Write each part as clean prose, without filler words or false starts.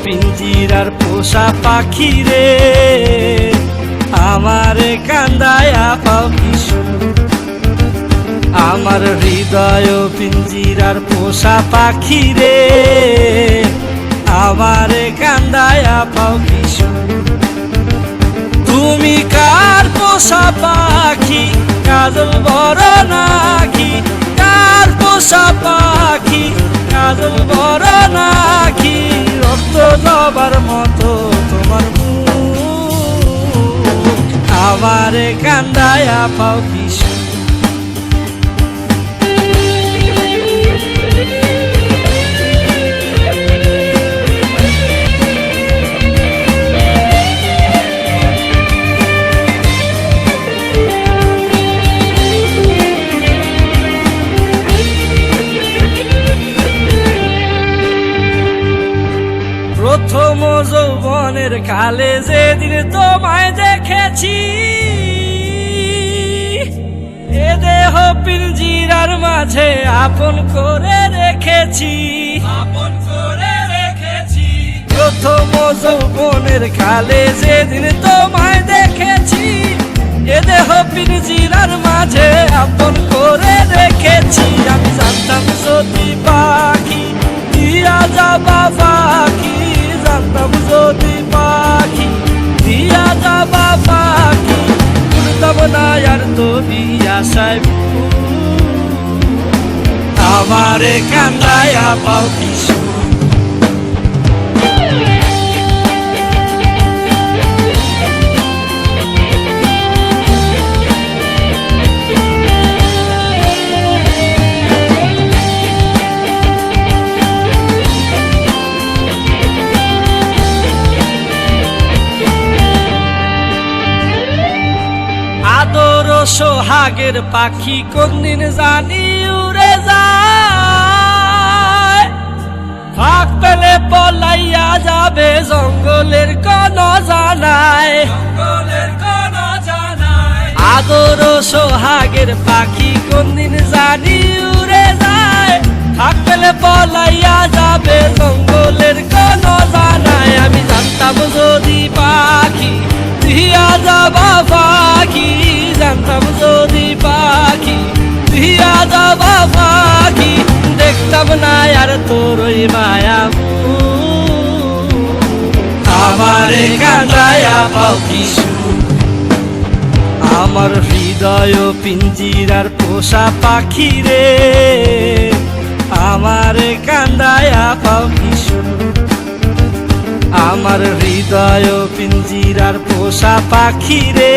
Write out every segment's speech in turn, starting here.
পিঞ্জিরার পোষা পাখি রে, আমারে কান্দায়া পাও কিশু। আমার হৃদয় পিঞ্জিরার পোষা পাখি রে, আমারে কান্দায়া পাও কিশু। তুমি কার পোষা পাখি, কাজল বড় নাকি? কার পোষা পাখি, কাজল বড় নাকি? রক্ত জবার মতো তোমার মুখ, আমারে কান্দায়া পাও কিশু। প্রথম যৌবনের কালে যেদিন তোমায় দেখেছি, এ দেহ পিঞ্জিরার মাঝে আপন করে রেখেছি, আপন করে রেখেছি। প্রথম যৌবনের কালে যেদিন তোমায় দেখেছি, এ দেহ পিঞ্জিরার মাঝে আপন করে রেখেছি। আমি জানতাম যদি পাখি দিয়া যাবা পাখি, জানতাম যদি পাখি দিয়া যাবা পাখি, উড়তাম না আর তুমি আশায়। আমারে কান্দায়া পাও কিশু। আদর সোহাগের পাখি কোনদিন জানি উড়ে যায়, ফাঁক পেলে পলাইয়া যাবে জঙ্গলের কোন জানায়, জঙ্গলের কোন জানায়। আদর সোহাগের পাখি কোনদিন জানি উড়ে যায়, ফাঁক পেলে পলাইয়া যাবে জঙ্গলের কোন জানায়। আমি জানতাম যদি পাখি দিয়া যাবা পাখি, জানতাম যদি পাখি দিয়া যাবা পাখি, দেখতাম না আর তোর ওই মায়া। আমারে কান্দায়া পাও কিশু। আমার হৃদয় পিঞ্জিরার পোষা পাখি রে, আমারে কান্দায়া পাও কিশু। আমার হৃদয় পিঞ্জিরার পোষা পাখি রে,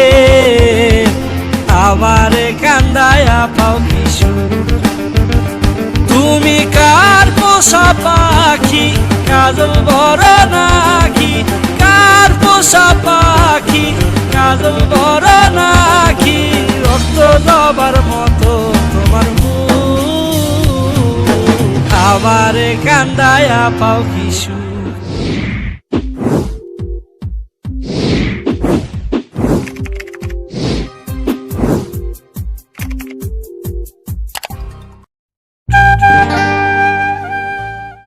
আমারে কান্দায়া পাও কিশু। তুমি কার পোষা পাখি, কাজল বড় নাকি? কার পোষা পাখি, কাজল বড় নাকি? রক্ত জবার মতো তোমার মুখ, আমারে কান্দায়া পাও কিশু।